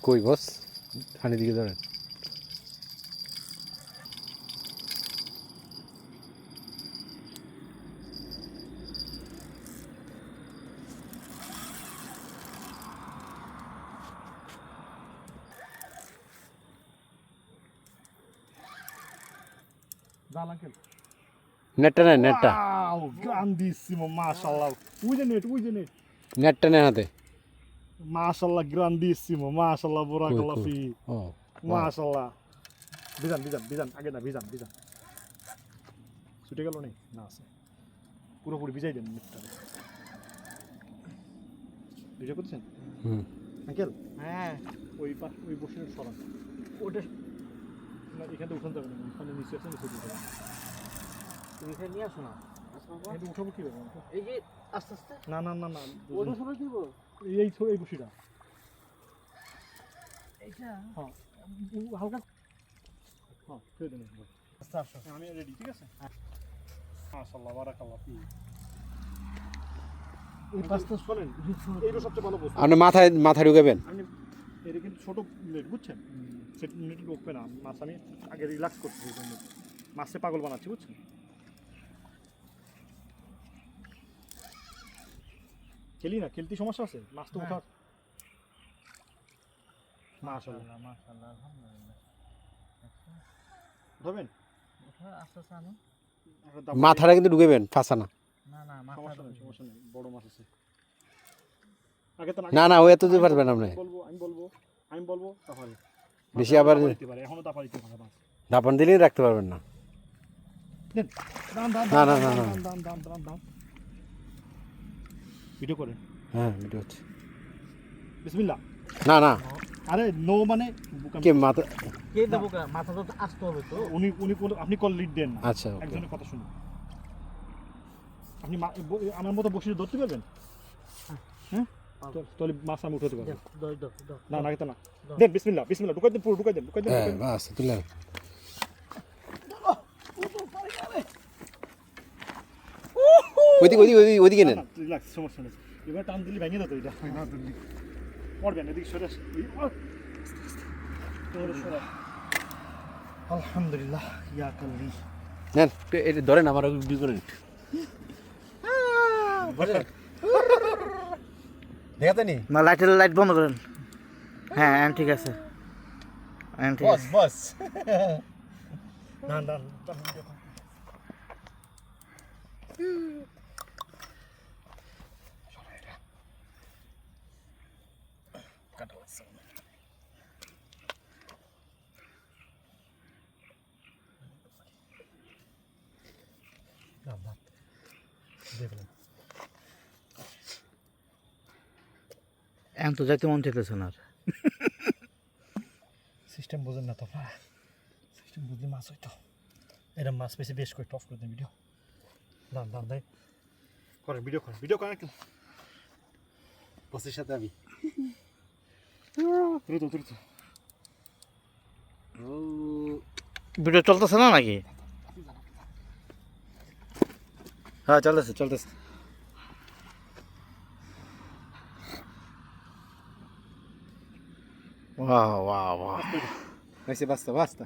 কই বস হানি দিকে ধরেন জাল আঙ্কেল নেটটা নেন নেটটা ওয়াও গ্রান্ডিসিমো মাশাআল্লাহ ওই যে নেট নেটটা নেন হাতে মাশাআল্লাহ গ্রান্ডিসিমো মাশাআল্লাহ বারাকাল্লাহ কই, কই? ফি ও মাশাআল্লাহ ভিজান আগে না ভিজান ছুটে গেল নেই না আছে পুরোপুরি ভিজাই দেন নেটটা ভিজা করছেন হুম আঙ্কেল হ্যাঁ ওই বসে সরান ওটা না এখানে উঠান যাবে না ওখানে নিচে আছে নিচে দিতে হবে তুমি এখানে নিয়ে আসো না এটা উঠাবো কি হবে এই যে আস্তে আস্তে না ওটা সরে দিব এই বসিটা এইটা হ্যাঁ হালকা হ্যাঁ ছেড়ে দেন আস্তে আস্তে আমি রেডি ঠিক আছে মাশাআল্লাহ বারাকাল্লাহ ফি এই পাঁচটা শোনেন এইটা সবচেয়ে ভালো বস্তু আপনি মাথায় ঢুকাবেন আপনি এটা কিন্তু ছোট নেট বুঝছেন সেট নেট ঢুকবে না মাছ আমি আগে রিল্যাক্স করতেছি এই জন্য মাছে পাগল বানাচ্ছি বুঝছেন খেলতে সমস্যা আছে মাছ তো উঠার মাশাআল্লাহ আলহামদুলিল্লাহ উঠাবেন আস্তে আস্তে আনো মাথাটা কিন্তু ঢুকাবেন ফাঁসা না না সমস্যা নেই বড় মাছ আছে আগে তো না ও এত দিতে পারবেন আপনি আমি বলবো তাহলে বেশি আবার দিতে পারে এখনো তাপা দিতে পারে মাছ ধাপন দিলেই রাখতে পারবেন না দান ভিডিও করে হ্যাঁ ভিডিও হচ্ছে বিসমিল্লাহ না আরে নো মানে কে মাথা কে দেবো মাথা তো আসতে হবে তো উনি আপনি কল লিড দেন না আচ্ছা ওকে একজনের কথা শুনুন আপনি আমার মতো বসে ধরতে পারবেন হ্যাঁ তাহলে মাছ আমি উঠাতে পারবো না না দেন বিসমিল্লাহ ঢুকাই দেন ঢুকাই দেন হ্যাঁ বাস তুলেন ওইদিকে নেন রিল্যাক্স সমস্যা নেই এবার টান দিলে ভেঙে যেত এটা পড়বেন এদিকে সরে আসে আলহামদুলিল্লাহ ইয়া কাল্লি নেন এটা ধরেন আমার ভিডিও করেন দেখাতে নি না লাইট বন্ধ করেন হ্যাঁ ঠিক আছে বস না এখন তো যাইতে মন চাইতেছে না সিস্টেম বোঝেন না তো সিস্টেম বুঝলে মাছ হইতো এরকম মাছ পেয়েছে বেশ করে টফ করে দেন ভিডিও দান দেয় করেন ভিডিও করেন বসের সাথে আমি দ্রুত ভিডিও চলতেছে না নাকি হ্যাঁ চলতেছে বাহ বাসটা